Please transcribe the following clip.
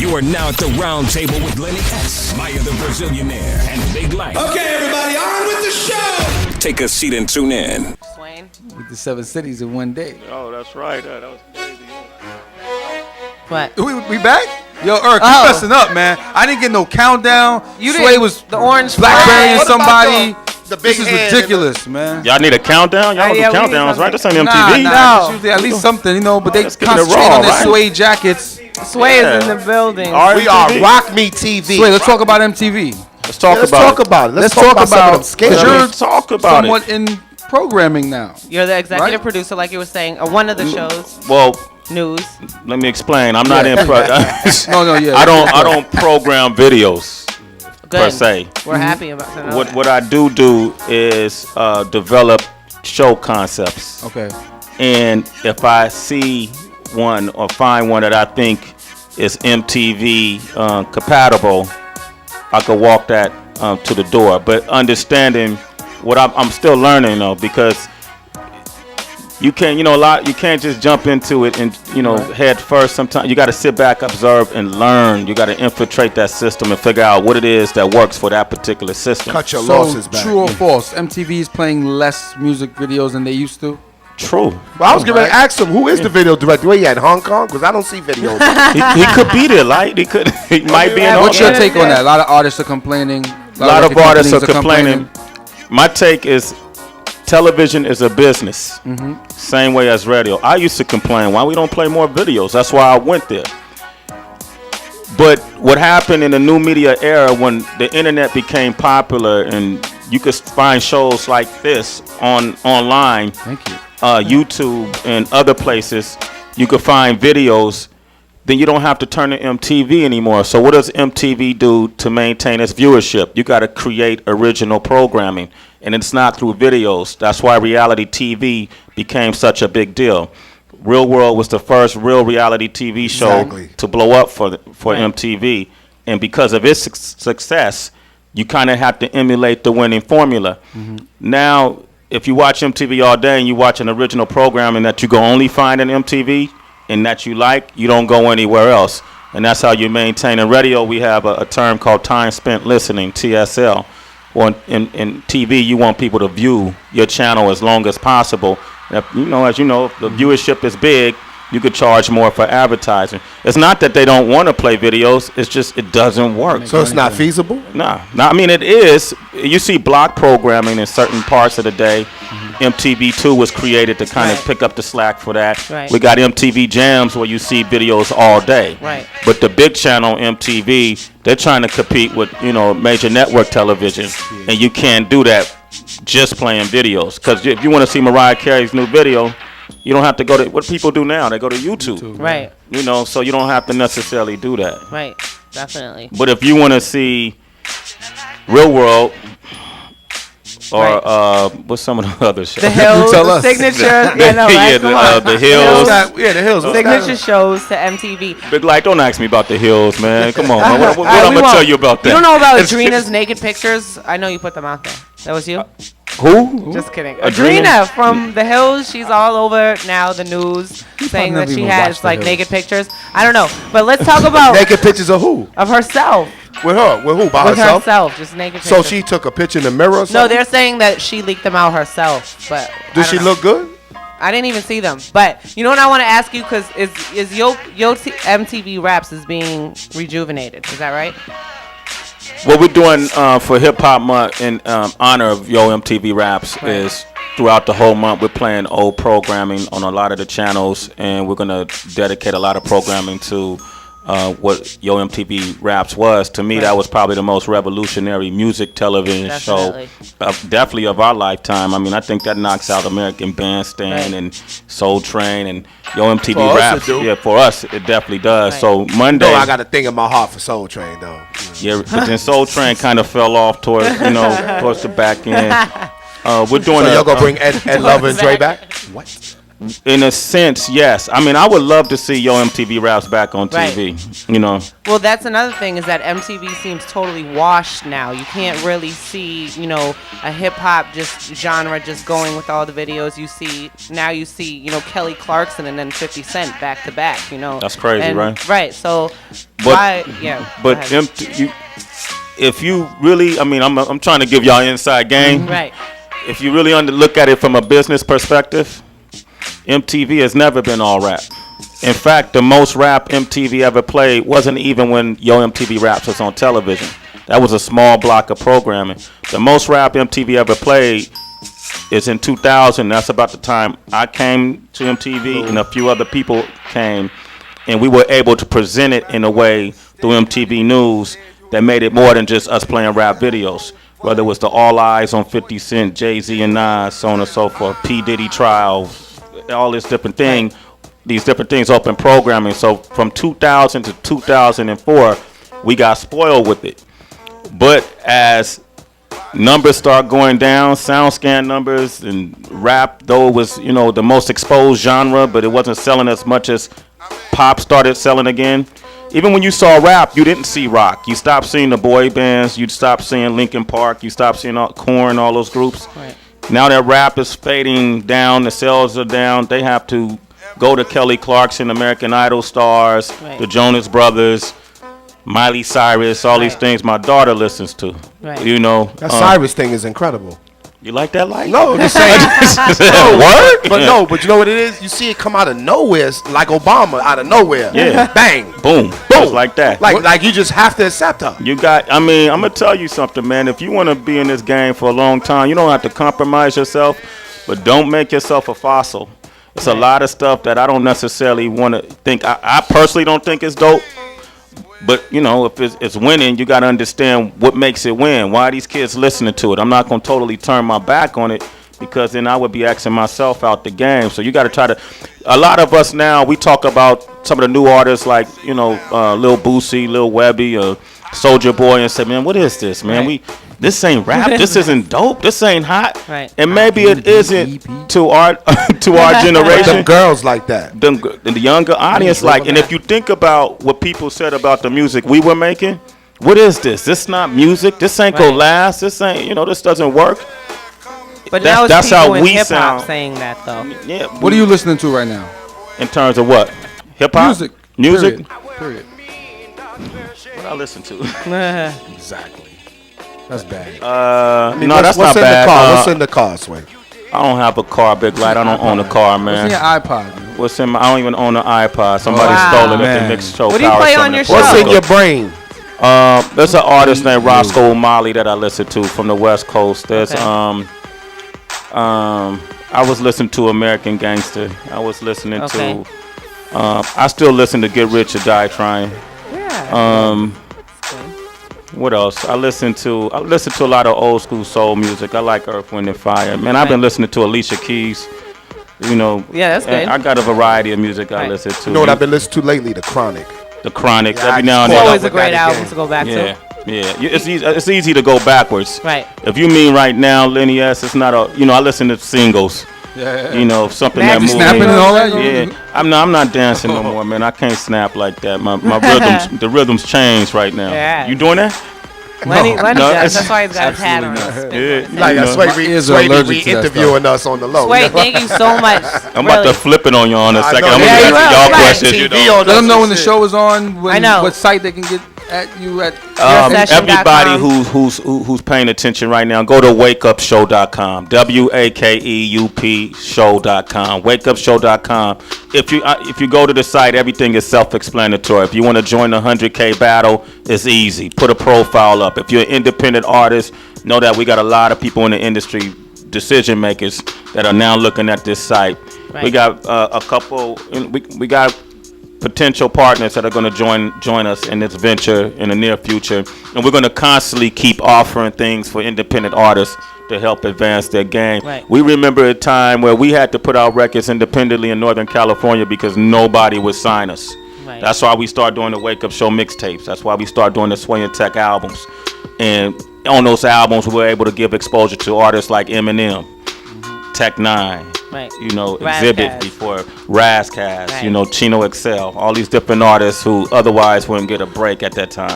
You are now at the round table with Lenny S., Maya the Brazilianaire, and Big Light. Okay, everybody, on with the show! Take a seat and tune in. Swain. With the 7 cities in one day. Oh, that's right. That was crazy. What? We back? Yo, Irk, you messing up, man. I didn't get no countdown. You Sway didn't. was The orange Blackberry and flag. somebody. The big This is hand ridiculous, man. Y'all need a countdown? Y'all Yeah, do we need countdowns, right? That's on MTV. Nah, No. usually at least something, you know, but they Let's keep it concentrate raw, on their right? Sway jackets. Sway is in the building. All right. We are MTV. Rock Me TV. Sway, let's talk about MTV. Let's talk Let's about talk it. about it. Let's talk some about of them scales. because you're Let's talk about somewhat in programming now. You're the executive Right? producer, like you were saying, of one of the shows, Well, News. let me explain. I'm not in. No, I don't program videos Good. per se. We're happy about to know that. What I do is develop show concepts. Okay. And if I see one or find one that I think is MTV compatible, I could walk that to the door. But understanding what I'm still learning though, because you can't, you can't just jump into it and, head first. Sometimes you got to sit back, observe, and learn. You got to infiltrate that system and figure out what it is that works for that particular system. Cut your So, losses back. true or false? MTV is playing less music videos than they used to. True. Well, I was going to ask him, who is the video director? Where he at, Hong Kong? Because I don't see videos. he could be there, like he could. He might be in. What's all your that. take on that? A lot of artists are complaining. A lot of record artists are companies complaining. My take is television is a business. Same way as radio. I used to complain, why we don't play more videos? That's why I went there. But what happened in the new media era when the internet became popular and you could find shows like this online, Thank you. YouTube and other places, you could find videos, then you don't have to turn to MTV anymore. So what does MTV do to maintain its viewership? You got to create original programming, and it's not through videos. That's why reality TV became such a big deal. Real World was the first real reality TV show Exactly. to blow up for MTV, and because of its success, you kind of have to emulate the winning formula. Now, if you watch MTV all day and you watch an original programming that you can only find in MTV and that you like, you don't go anywhere else. And that's how you maintain. In radio, we have a term called time spent listening, TSL. Well, in TV, you want people to view your channel as long as possible. As you know, if the viewership is big, you could charge more for advertising. It's not that they don't want to play videos. It's just it doesn't work. So it's not feasible? Nah, I mean, it is. You see block programming in certain parts of the day. MTV2 was created to kind of pick up the slack for that. Right. We got MTV Jams where you see videos all day. Right. But the big channel, MTV, they're trying to compete with, major network television. And you can't do that just playing videos. Because if you want to see Mariah Carey's new video, you don't have to go to, what people do now, they go to YouTube. Right. So you don't have to necessarily do that. Right. Definitely. But if you want to see Real World or what's some of the other shows? The Hills, tell the us. signature, The Hills. Yeah, the Hills. signature shows to MTV. Big Light, don't ask me about the Hills, man. Come on, man. What All I'm we gonna tell won't. you about that? You don't know about Adrena's naked pictures? I know you put them out there. That was you? Who? Just kidding. Adrena? Adrena from The Hills. She's all over now, the news, saying that never she even has watched The like Hills. naked pictures. I don't know. But let's talk about Naked pictures of who? of herself. With her? With who? By With herself? herself. Just naked So pictures. she took a picture in the mirror or No, something? they're saying that she leaked them out herself. But Does she look good? I didn't even see them. But you know what I want to ask you? Because is Yo MTV Raps is being rejuvenated. Is that right? What we're doing for Hip Hop Month in honor of Yo MTV Raps Right. is throughout the whole month we're playing old programming on a lot of the channels, and we're gonna dedicate a lot of programming to what Yo MTV Raps was. To me, that was probably the most revolutionary music television Definitely. show, definitely of our lifetime. I mean, I think that knocks out American Bandstand Right. and Soul Train and Yo MTV For us, Raps. it do. Yeah, for us, it definitely does. Right. So Monday. No, I got a thing in my heart for Soul Train, though. Yeah, but then Soul Train kind of fell off towards the back end. We're doing So y'all gonna bring Ed Love and Dre back? What? In a sense, yes. I mean, I would love to see Yo MTV Raps back on TV. You know. Well, that's another thing is that MTV seems totally washed now. You can't really see, you know, a hip hop just genre just going with all the videos you see. Now you see, you know, Kelly Clarkson and then 50 Cent back to back. You know. That's crazy, right? Right. So, But if you really, I mean, I'm trying to give y'all inside game. Right. If you really look at it from a business perspective, MTV has never been all rap. In fact, the most rap MTV ever played wasn't even when Yo MTV Raps was on television. That was a small block of programming. The most rap MTV ever played is in 2000. That's about the time I came to MTV and a few other people came, and we were able to present it in a way through MTV News that made it more than just us playing rap videos. Whether it was the All Eyes on 50 Cent, Jay-Z and Nas, so on and so forth, P. Diddy trial, all this different thing, these different things open programming. So from 2000 to 2004, we got spoiled with it. But as numbers start going down, SoundScan numbers and rap, though it was, you know, the most exposed genre, but it wasn't selling as much as pop started selling again. Even when you saw rap, you didn't see rock. You stopped seeing the boy bands. You stopped seeing Linkin Park. You stopped seeing Korn, all those groups. Right. Now that rap is fading down, the sales are down, they have to go to Kelly Clarkson, American Idol stars, the Jonas Brothers, Miley Cyrus, all these things my daughter listens to. Right. You know. That Cyrus thing is incredible. You like that light? No, I'm just saying. Word? But no, but you know what it is? You see it come out of nowhere, like Obama out of nowhere. Yeah. Bang. Boom. Just like that. Like you just have to accept her. You got, I mean, I'm going to tell you something, man. If you want to be in this game for a long time, you don't have to compromise yourself, but don't make yourself a fossil. It's a lot of stuff that I don't necessarily want to think. I personally don't think it's dope. But, you know, if it's winning, you got to understand what makes it win. Why are these kids listening to it? I'm not going to totally turn my back on it, because then I would be asking myself out the game. So you got to try to – a lot of us now, we talk about some of the new artists like, you know, Lil Boosie, Lil Webby, Soulja Boy, and say, man, what is this, man? This ain't rap. This isn't dope. This ain't hot. Right. And maybe it isn't to our generation. Them girls like that. The younger audience like. And if you think about what people said about the music we were making, what is this? This not music. This ain't gonna last. This ain't, you know, this doesn't work. But now it's that's people how in we hip-hop sound. saying that, though. Yeah. What are you listening to right now? In terms of what? Hip hop? Music. Period. What I listen to? Exactly. That's bad. No, that's not bad. What's in the car, Sway? I don't have a car, Big Light. I don't own a car, man. What's in your iPod, man? What's in my? I don't even own an iPod. Somebody stole it at the mix show. What do you play on your show? What's in your brain? There's an artist named Roscoe O'Malley that I listen to from the West Coast. There's I was listening to American Gangster. I was listening to. I still listen to Get Rich or Die Trying. Yeah. What else? I listen to a lot of old school soul music. I like Earth, Wind and Fire. Man, I've been listening to Alicia Keys. You know. Yeah, that's good. I got a variety of music I listen to. You know what I've been listening to lately? The Chronic. The Chronic. Yeah, every now and It's then. always a great album to go back to. Yeah. It's easy to go backwards. Right. If you mean right now, Lenny S, it's not a. You know, I listen to singles. Yeah. You know, something Magic that moves. Snapping and all that? Yeah, I'm not dancing no more, man. I can't snap like that. My the rhythms change right now. Yeah. You doing that? Lenny No, does. That's why he's got his hat on. Yeah. Like You know, Sway be interviewing us on the low. Wait, thank you so much. I'm about to flip it on y'all in a second. I'm Yeah, gonna you answer will. y'all Right. questions. You know. Let them know when the show is on. When, I know. What site they can get at you at. Everybody who's paying attention right now, go to wakeupshow.com. WAKEUP show.com. Wakeupshow.com. If you go to the site, everything is self-explanatory. If you want to join the 100K battle, it's easy. Put a profile up. If you're an independent artist, know that we got a lot of people in the industry, decision makers, that are now looking at this site. Right. We got a couple. We got potential partners that are going to join us in this venture in the near future, and we're going to constantly keep offering things for independent artists to help advance their game. Right. We remember a time where we had to put out records independently in Northern California because nobody would sign us. Right. That's why we started doing the Wake Up Show mixtapes. That's why we started doing the Sway and Tech albums. And on those albums, we were able to give exposure to artists like Eminem, Tech Nine, Right. You know, Razzcast. Exhibit before Razzcast, Right. you know, Chino Excel, all these different artists who otherwise wouldn't get a break at that time.